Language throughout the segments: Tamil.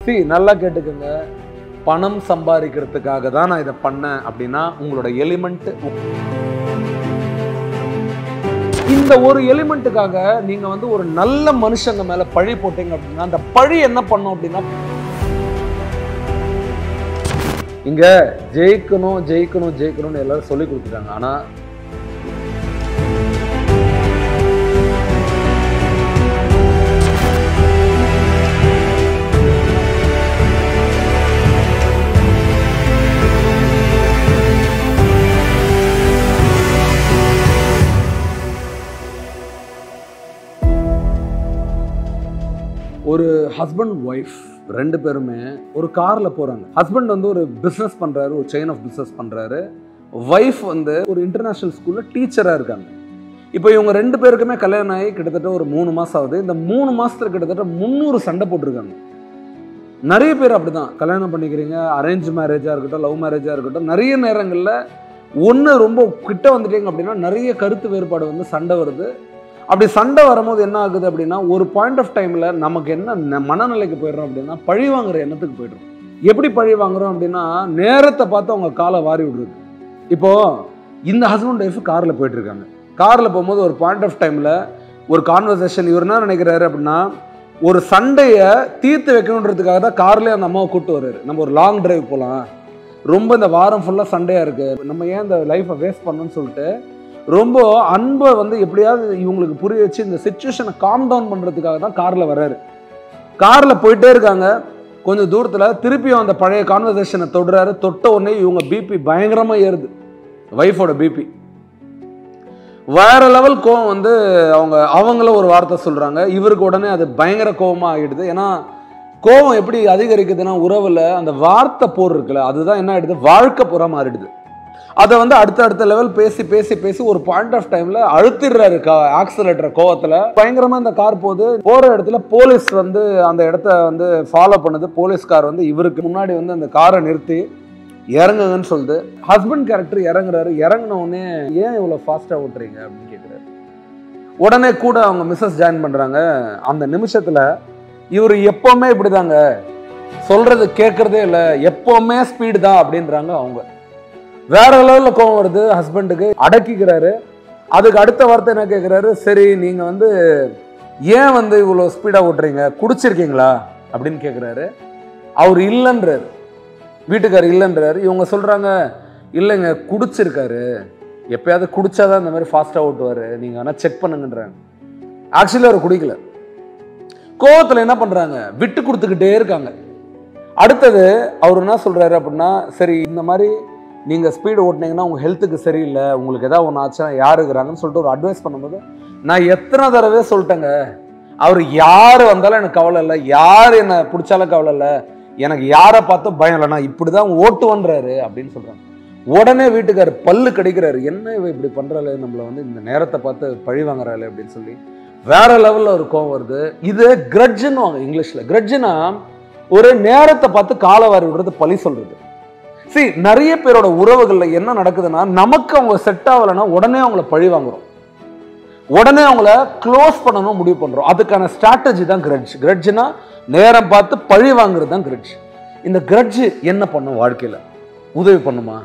See, நல்லா கேட்டுக்கங்க. பணம் சம்பாதிக்கிறதுக்காக தான் நான் இதை பண்ணேன் அப்படின்னா உங்களோட எலிமெண்ட் இந்த ஒரு எலிமெண்ட்டுக்காக நீங்க வந்து ஒரு நல்ல மனுஷங்க மேல பழி போட்டீங்க அப்படின்னா அந்த பழி என்ன பண்ணும் அப்படின்னா இங்க ஜெயிக்கணும் ஜெயிக்கணும் ஜெயிக்கணும்னு எல்லாரும் சொல்லி கொடுத்துட்டாங்க. ஆனா ஒரு ஹஸ்பண்ட் ஒய்ஃப் ரெண்டு பேருமே ஒரு கார்ல போறாங்க. ஹஸ்பண்ட் வந்து ஒரு பிசினஸ் பண்றாரு, ஒரு செயின் ஆஃப் பிசினஸ் பண்றாரு. ஒய்ஃப் வந்து ஒரு இன்டர்நேஷனல் ஸ்கூல்ல டீச்சரா இருக்காங்க. இப்போ இவங்க ரெண்டு பேருக்குமே கல்யாணம் ஆகி கிட்டத்தட்ட ஒரு 3 மாசம் ஆகுது. இந்த 3 மாசத்துல கிட்டத்தட்ட 300 சண்டை போட்டிருக்காங்க. நிறைய பேர் அப்படிதான் கல்யாணம் பண்ணிக்கிறீங்க, அரேஞ்ச் மேரேஜா இருக்கட்டும், லவ் மேரேஜா இருக்கட்டும், நிறைய நேரங்கள்ல ஒன்று ரொம்ப கிட்ட வந்துட்டீங்க அப்படின்னா நிறைய கருத்து வேறுபாடு வந்து சண்டை வருது. அப்படி சண்டை வரும்போது என்ன ஆகுது அப்படின்னா ஒரு பாயிண்ட் ஆஃப் டைம்ல நமக்கு என்ன மனநிலைக்கு போயிடுறோம் அப்படின்னா பழி வாங்குற எண்ணத்துக்கு போயிடுறோம். எப்படி பழி வாங்குறோம் அப்படின்னா நேரத்தை பார்த்து அவங்க காலை வாரி விடுறது. இப்போ இந்த ஹஸ்பண்ட் ஒய்ஃப் கார்ல போயிட்டு இருக்காங்க. கார்ல போகும்போது ஒரு பாயிண்ட் ஆஃப் டைம்ல ஒரு கான்வர்சேஷன். இவர் என்ன நினைக்கிறாரு அப்படின்னா ஒரு சண்டையை தீர்த்து வைக்கணுன்றதுக்காக தான் கார்லேயே அந்த அம்மாவை கூப்பிட்டு வர்றாரு. நம்ம ஒரு லாங் டிரைவ் போகலாம், ரொம்ப இந்த வாரம் ஃபுல்லாக சண்டையா இருக்கு, நம்ம ஏன் இந்த லைஃப்பை வேஸ்ட் பண்ணணும்னு சொல்லிட்டு ரொம்ப அன்பை வந்து எப்படியாவது இவங்களுக்கு புரிய வச்சு இந்த சிச்சுவேஷனை காம் டவுன் பண்ணுறதுக்காக தான் காரில் வர்றாரு. காரில் போயிட்டே இருக்காங்க. கொஞ்சம் தூரத்தில் திருப்பியும் அந்த பழைய கான்வர்சேஷனை தொடுறாரு. தொட்ட உடனே இவங்க பிபி பயங்கரமாக ஏறுது. ஒய்ஃபோட பிபி வேற லெவல் கோவம் வந்து அவங்கள ஒரு வார்த்தை சொல்கிறாங்க. இவருக்கு உடனே அது பயங்கர கோவமாக ஆகிடுது. ஏன்னா கோவம் எப்படி அதிகரிக்குதுன்னா உறவில் அந்த வார்த்தை போர் இருக்குல்ல, அதுதான் என்ன ஆகிடுது, வாழ்க்கை புற மாறிடுது. அதை வந்து அடுத்த லெவல் பேசி பேசி பேசி ஒரு பாயிண்ட் ஆஃப் டைம்ல அழுத்திடுறாரு ஆக்சிலேட்டர் கோவத்தில். பயங்கரமா இந்த கார் போற இடத்துல போலீஸ் வந்து அந்த இடத்த வந்து ஃபாலோ பண்ணுது. போலீஸ்கார் வந்து இவருக்கு முன்னாடி வந்து அந்த காரை நிறுத்தி இறங்குங்கன்னு சொல்லுது. ஹஸ்பண்ட் கேரக்டர் இறங்குறாரு. இறங்கின உடனே ஏன் இவ்வளோ ஃபாஸ்டா ஓட்டுறீங்க அப்படின்னு கேட்குறாரு. உடனே கூட அவங்க மிஸ்ஸஸ் ஜாயின் பண்றாங்க. அந்த நிமிஷத்துல இவர் எப்பவுமே இப்படிதாங்க, சொல்றது கேட்கறதே இல்லை, எப்பவுமே ஸ்பீடு தான் அப்படின்றாங்க அவங்க. வேற லெவலில் கோவம் வருது ஹஸ்பண்டுக்கு. அடக்கிக்கிறாரு. அதுக்கு அடுத்த வார்த்தை என்ன கேட்குறாரு, சரி நீங்க வந்து ஏன் வந்து இவ்வளோ ஸ்பீடாக ஓட்டுறீங்க, குடிச்சிருக்கீங்களா அப்படின்னு கேட்குறாரு. அவர் இல்லைன்றாரு, வீட்டுக்காரர் இல்லைன்றாரு. இவங்க சொல்றாங்க இல்லைங்க குடிச்சிருக்காரு, எப்பயாவது குடிச்சாதான் இந்த மாதிரி ஃபாஸ்ட்டாக ஓட்டுவார், நீங்கள் வேணால் செக் பண்ணுங்கன்றாங்க. ஆக்சுவலி அவர் குடிக்கல. கோவத்தில் என்ன பண்ணுறாங்க, விட்டு கொடுத்துக்கிட்டே இருக்காங்க. அடுத்தது அவர் என்ன சொல்கிறாரு அப்படின்னா, சரி இந்த மாதிரி நீங்கள் ஸ்பீடு ஓட்டினீங்கன்னா உங்கள் ஹெல்த்துக்கு சரியில்லை, உங்களுக்கு எதாவது ஒன்று ஆச்சுன்னா யார் இருக்கிறாங்கன்னு சொல்லிட்டு ஒரு அட்வைஸ் பண்ணும்போது நான் எத்தனை தடவை சொல்லிட்டேங்க, அவர் யார் வந்தாலும் எனக்கு கவலை இல்லை, யார் என்னை பிடிச்சாலும் கவலை இல்லை, எனக்கு யாரை பார்த்தும் பயம் இல்லை, நான் இப்படி தான் ஓட்டுவன்றாரு அப்படின்னு சொல்கிறாங்க. உடனே வீட்டுக்கார் பல்லு கடிக்கிறாரு. என்ன இவ இப்படி பண்ணுறாள், நம்மளை வந்து இந்த நேரத்தை பார்த்து பழி வாங்குறாள் அப்படின்னு சொல்லி வேற லெவலில் ஒரு கோவம் வருது. இது கிரட்ஜுன்னு வாங்க இங்கிலீஷில். கிரட்ஜுனா ஒரு நேரத்தை பார்த்து காலை வாரி விடுறது, பழி சொல்றது. சரி, நிறைய பேரோட உறவுகளில் என்ன நடக்குதுன்னா நமக்கு அவங்க செட் ஆகலைன்னா உடனே அவங்கள பழி வாங்குறோம், உடனே அவங்கள க்ளோஸ் பண்ணணும் முடிவு பண்றோம். அதுக்கான ஸ்ட்ராட்டஜி தான் கிரட்ஜ். கிரட்ஜ்னா நேரம் பார்த்து பழி வாங்குறது தான் கிரட்ஜ். இந்த கிரட்ஜ் என்ன பண்ணும், வாழ்க்கையில் உதவி பண்ணுமா?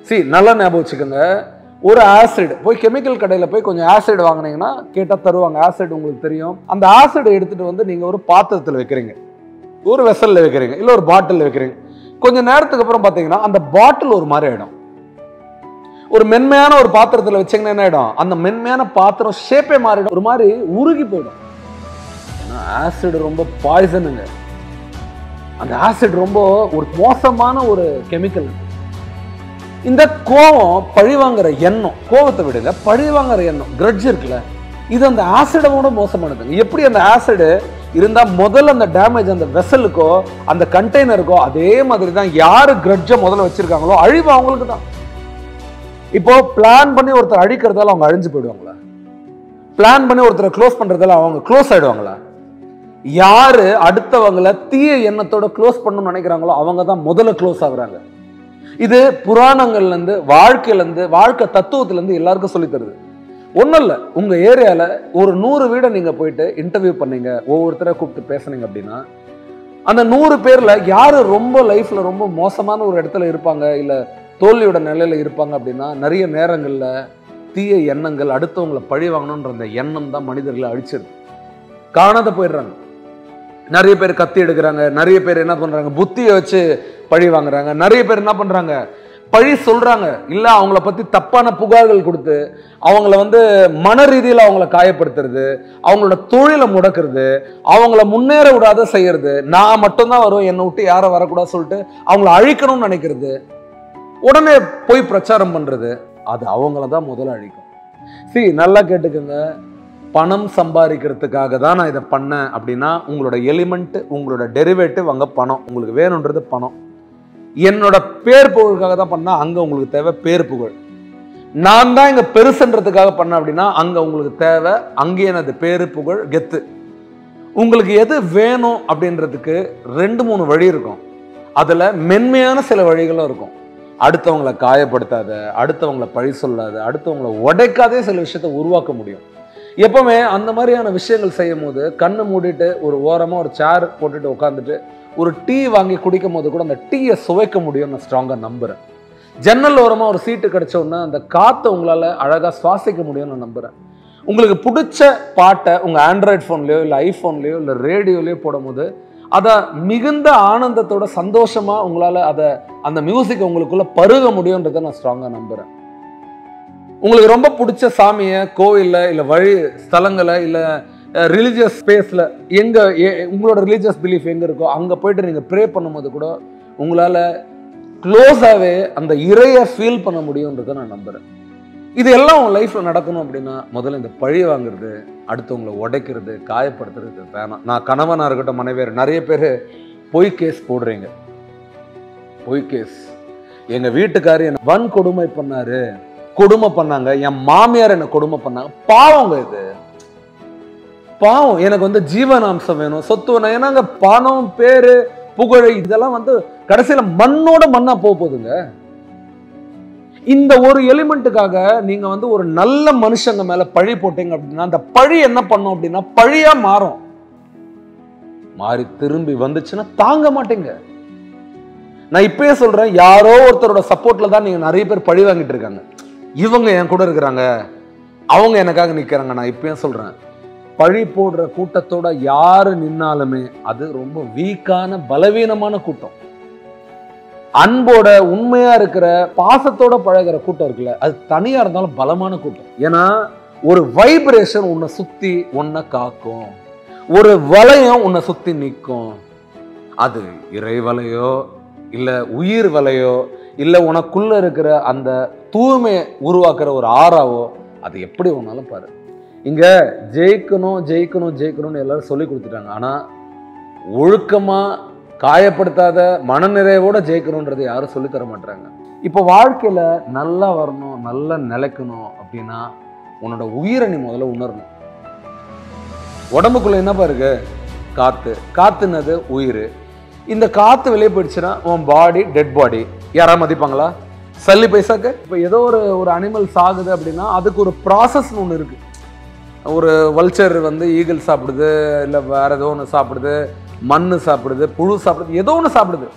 சரி, நல்லா ஞாபகம் வச்சுக்கோங்க. ஒரு ஆசிட் போய் கெமிக்கல் கடையில் போய் கொஞ்சம் ஆசிட் வாங்கினீங்கன்னா கேட்டால் தருவாங்க. ஆசிட் உங்களுக்கு தெரியும். அந்த ஆசிட் எடுத்துட்டு வந்து நீங்கள் ஒரு பாத்திரத்தில் வைக்கிறீங்க, ஒரு வெசலில் வைக்கிறீங்க, இல்லை ஒரு பாட்டில் வைக்கிறீங்க. கொஞ்ச நேரத்துக்கு அப்புறம் பார்த்தீங்கன்னா அந்த பாட்டில் ஒரு மாதிரி ஆயிடும். ஒரு மென்மையான ஒரு பாத்திரத்தில் வச்சிங்கன்னா என்ன ஆயிடும், அந்த மென்மையான பாத்திரம் ஷேப்பே மாறிடும், ஒரு மாதிரி உருகி போயிடும். ஏன்னா ஆசிட் ரொம்ப பாய்சனுங்க. அந்த ஆசிட் ரொம்ப ஒரு மோசமான ஒரு கெமிக்கல். இந்த கோவம் பழிவாங்கிற எண்ணம், கோவத்தை விடுங்க, பழிவாங்கிற எண்ணம் கிரட்ஜ் இருக்குல்ல, இது அந்த ஆசிடோட மோசமானதுங்க. எப்படி அந்த ஆசிட் இருந்தா முதல்ல அந்த டேமேஜ் அந்த வெசலுக்கோ அந்த கண்டெய்னருக்கோ, அதே மாதிரி தான் யாரு கிரட்ஜை முதல்ல வச்சிருக்காங்களோ அழிவு அவங்களுக்கு தான். இப்போ பிளான் பண்ணி ஒருத்தர் அழிக்கிறதால அவங்க அழிஞ்சு போயிடுவாங்களா? பிளான் பண்ணி ஒருத்தரை க்ளோஸ் பண்றதால அவங்க க்ளோஸ் ஆயிடுவாங்களா? யாரு அடுத்தவங்களை தீய எண்ணத்தோட க்ளோஸ் பண்ணணும்னு நினைக்கிறாங்களோ அவங்க தான் முதல்ல க்ளோஸ் ஆகுறாங்க. இது புராணங்கள்ல இருந்து, வாழ்க்கையில இருந்து, வாழ்க்கை தத்துவத்துல இருந்து எல்லாருக்கும் சொல்லி தருது. ஒன்றும் இல்லை, உங்கள் ஏரியாவில் ஒரு 100 வீடை நீங்கள் போயிட்டு இன்டர்வியூ பண்ணீங்க, ஒவ்வொருத்தரை கூப்பிட்டு பேசுனீங்க அப்படின்னா அந்த 100 பேர்ல யாரு ரொம்ப லைஃப்ல ரொம்ப மோசமான ஒரு இடத்துல இருப்பாங்க, இல்ல தோல்வியோட நிலையில இருப்பாங்க அப்படின்னா, நிறைய நேரங்கள்ல தீய எண்ணங்கள், அடுத்தவங்களை பழி வாங்கணுன்ற அந்த எண்ணம் தான் மனிதர்களை அழிச்சிருது. காணாத போயிடுறாங்க. நிறைய பேர் கத்தி எடுக்கிறாங்க, நிறைய பேர் என்ன பண்றாங்க, புத்தியை வச்சு பழி வாங்குறாங்க, நிறைய பேர் என்ன பண்றாங்க, பழி சொல்றாங்க, இல்ல அவங்கள பத்தி தப்பான புகார்கள் கொடுத்து அவங்கள மன ரீதியில் அவங்கள காயப்படுத்துறது, அவங்களோட தொழிலை முடக்கிறது, அவங்கள முன்னேற விடாத செய்யறது, நான் மட்டும்தான் வரும், என்னை விட்டு யாரும் வரக்கூடாது சொல்லிட்டு அவங்கள அழிக்கணும்னு நினைக்கிறது, உடனே போய் பிரச்சாரம் பண்றது, அது அவங்கள தான் முதல்ல அழிக்கும். சரி, நல்லா கேட்டுக்கோங்க. பணம் சம்பாதிக்கிறதுக்காக தான் நான் இதை பண்ணேன் அப்படின்னா, உங்களோட எலிமெண்ட், உங்களோட டெரிவேட்டிவ் அங்கே பணம். உங்களுக்கு வேணுன்றது பணம். என்னோட பேர் புகழுக்காக தான் பண்ணா, அங்கே உங்களுக்கு தேவை பேர் புகழ். நான் தான் இங்கே பெருசுன்றதுக்காக பண்ணேன் அப்படின்னா, அங்கே உங்களுக்கு தேவை அங்கே எனது பேரு புகழ் கெத்து. உங்களுக்கு எது வேணும் அப்படின்றதுக்கு 2-3 வழி இருக்கும். அதில் மென்மையான சில வழிகளும் இருக்கும். அடுத்தவங்களை காயப்படுத்தாத, அடுத்தவங்களை பழி சொல்லாத, அடுத்தவங்களை உடைக்காதே சில விஷயத்தை உருவாக்க முடியும். எப்பவுமே அந்த மாதிரியான விஷயங்கள் செய்யும் போது கண்ணை மூடிட்டு ஒரு ஓரமாக ஒரு சேர் போட்டுட்டு உட்காந்துட்டு ஒரு டீ வாங்கி குடிக்கும் போது கூட அந்த டீயை சுவைக்க முடியும். நான் ஸ்ட்ராங்காக நம்புகிறேன். ஜன்னல் ஓரமாக ஒரு சீட்டு கிடைச்ச உடனே அந்த காற்றை உங்களால் அழகாக சுவாசிக்க முடியும்னு நான் நம்புகிறேன். உங்களுக்கு பிடிச்ச பாட்டை உங்கள் ஆண்ட்ராய்டு ஃபோன்லேயோ இல்லை ஐஃபோன்லேயோ இல்லை ரேடியோலையோ போடும்போது அதை மிகுந்த ஆனந்தத்தோட சந்தோஷமாக உங்களால் அந்த மியூசிக்கை உங்களுக்குள்ளே பருக முடியுன்றதை நான் ஸ்ட்ராங்காக நம்புகிறேன். உங்களுக்கு ரொம்ப பிடிச்ச சாமியை கோவிலில் இல்லை வழி ஸ்தலங்களை இல்லை ரிலீஜியஸ் ஸ்பேஸில் உங்களோட ரிலீஜியஸ் பிலீஃப் எங்கே இருக்கோ அங்கே போயிட்டு நீங்கள் ப்ரே பண்ணும்போது கூட உங்களால் க்ளோஸாகவே அந்த இறையை ஃபீல் பண்ண முடியுன்றதை நான் நம்புகிறேன். இது எல்லாம் உங்கள் லைஃப்பில் நடக்கணும் அப்படின்னா முதல்ல இந்த பழி வாங்குறது, அடுத்தவங்களை உடைக்கிறது, காயப்படுத்துறது வேணாம். நான் கணவனாக இருக்கட்டும், மனைவியர், நிறைய பேர் பொய் கேஸ் போடுறீங்க. பொய் கேஸ், எங்கள் வீட்டுக்காரர் என்னை வன்கொடுமை பண்ணாரு, கொடுமை பண்ணாங்க, என் மாமியார் என்ன கொடுமை பண்ணாங்க. பாவங்க, இது பாவம். எனக்கு ஜீவனாம்சம் வேணும், சொத்து வேணும். ஏன்னாங்க பணம், பேரு, புகழ் இதெல்லாம் கடைசியில மண்ணோட மண்ணா போகுதுங்க. இந்த ஒரு எலிமெண்ட்டுக்காக நீங்க ஒரு நல்ல மனுஷங்க மேல பழி போட்டீங்க அப்படின்னா அந்த பழி என்ன பண்ணும் அப்படின்னா பழியா மாறும். மாறி திரும்பி வந்துச்சுன்னா தாங்க மாட்டீங்க. நான் இப்பயே சொல்றேன், யாரோ ஒருத்தரோட சப்போர்ட்ல தான் நீங்க நிறைய பேர் பழி வாங்கிட்டு இருக்காங்க. இவங்க என் கூட இருக்கிறாங்க, அவங்க எனக்காக நிற்கிறாங்க. நான் இப்பயும் சொல்றேன், பழி போடுற கூட்டத்தோட யாரு நின்னாலுமே அது ரொம்ப வீக்கான பலவீனமான கூட்டம். அன்போட உண்மையா இருக்கிற பாசத்தோட பழகிற கூட்டம் இருக்குல்ல, அது தனியா இருந்தாலும் பலமான கூட்டம். ஏன்னா ஒரு வைப்ரேஷன் உன்னை சுத்தி உன்னை காக்கும், ஒரு வளையம் உன்னை சுத்தி நிற்கும். அது இறை வலையோ இல்ல உயிர் வலையோ இல்ல உனக்குள்ள இருக்கிற அந்த தூய்மை உருவாக்குற ஒரு ஆறாவோ, அது எப்படி ஒன்னாலும் பாரு. இங்க ஜெயிக்கணும் ஜெயிக்கணும் ஜெயிக்கணும்னு எல்லாரும் சொல்லி கொடுத்துட்டாங்க. ஆனா ஒழுக்கமா காயப்படுத்தாத மனநிறைவோட ஜெயிக்கணும்ன்றது யாரும் சொல்லி தர மாட்டாங்க. இப்போ வாழ்க்கையில நல்லா வரணும், நல்லா நிலைக்கணும் அப்படின்னா உன்னோட உயிரை நீ முதல்ல உணரணும். உடம்புக்குள்ள என்னப்பா இருக்கு? காத்து. காத்துனது உயிர். இந்த காத்து வெளியே போயிடுச்சுன்னா உன் பாடி டெட் பாடி. யாரா மதிப்பாங்களா? சல்லி பைசாக்கு. இப்போ ஏதோ ஒரு அனிமல் சாகுது அப்படின்னா அதுக்கு ஒரு ப்ராசஸ்னு ஒன்று இருக்கு. ஒரு வல்ச்சர் ஈகிள் சாப்பிடுது, இல்லை வேற ஏதோ ஒன்று சாப்பிடுது, மண் சாப்பிடுது, புழு சாப்பிடுது, ஏதோ ஒன்று சாப்பிடுது.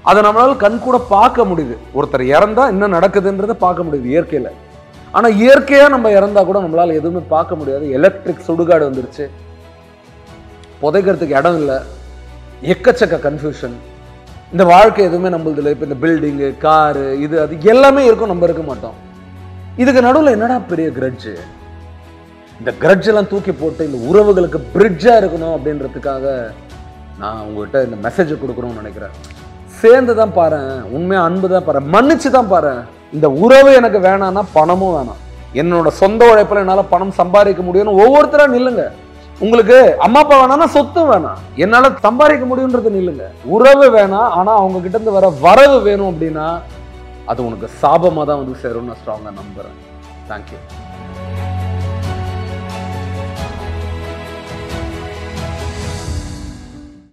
அதை நம்மளால கண் கூட பார்க்க முடியுது. ஒருத்தர் இறந்தா என்ன நடக்குதுன்றதை பார்க்க முடியுது இயற்கையில். ஆனால் இயற்கையாக நம்ம இறந்தா கூட நம்மளால எதுவுமே பார்க்க முடியாது. எலக்ட்ரிக் சுடுகாடு வந்துருச்சு, புதைக்கிறதுக்கு இடம் இல்லை, எக்கச்சக்க கன்ஃபியூஷன். இந்த வாழ்க்கை எதுவுமே நம்மளது இல்லை. இப்போ இந்த பில்டிங்கு, காரு, இது அது எல்லாமே இருக்கும், நம்ம இருக்க மாட்டோம். இதுக்கு நடுவில் என்னடா பெரிய கிரட்ஜு? இந்த கிரட்ஜ் எல்லாம் தூக்கி போட்டு இந்த உறவுகளுக்கு பிரிட்ஜா இருக்கணும் அப்படின்றதுக்காக நான் உங்ககிட்ட இந்த மெசேஜை கொடுக்கணும்னு நினைக்கிறேன். சேர்ந்து தான் பாரு, உண்மையா அன்பு தான் பாரு, மன்னிச்சு தான் பாரு. இந்த உறவு எனக்கு வேணாம்னா பணமும் வேணாம். என்னோட சொந்த உழைப்பில் என்னால் பணம் சம்பாதிக்க முடியும்னு ஒவ்வொருத்தரா நில்லுங்க. உங்களுக்கு அம்மா அப்பா வேணாம்னா சொத்து வேணாம், என்னால சம்பாதிக்க முடியும்ன்றது நில்லுங்க. உறவு வேணாம், ஆனா அவங்க கிட்ட இருந்து வர வரவு வேணும் அப்படின்னா அது உனக்கு சாபமா தான் சேரும்னு நான் ஸ்ட்ராங்கா நம்புறேன். தேங்க்யூ.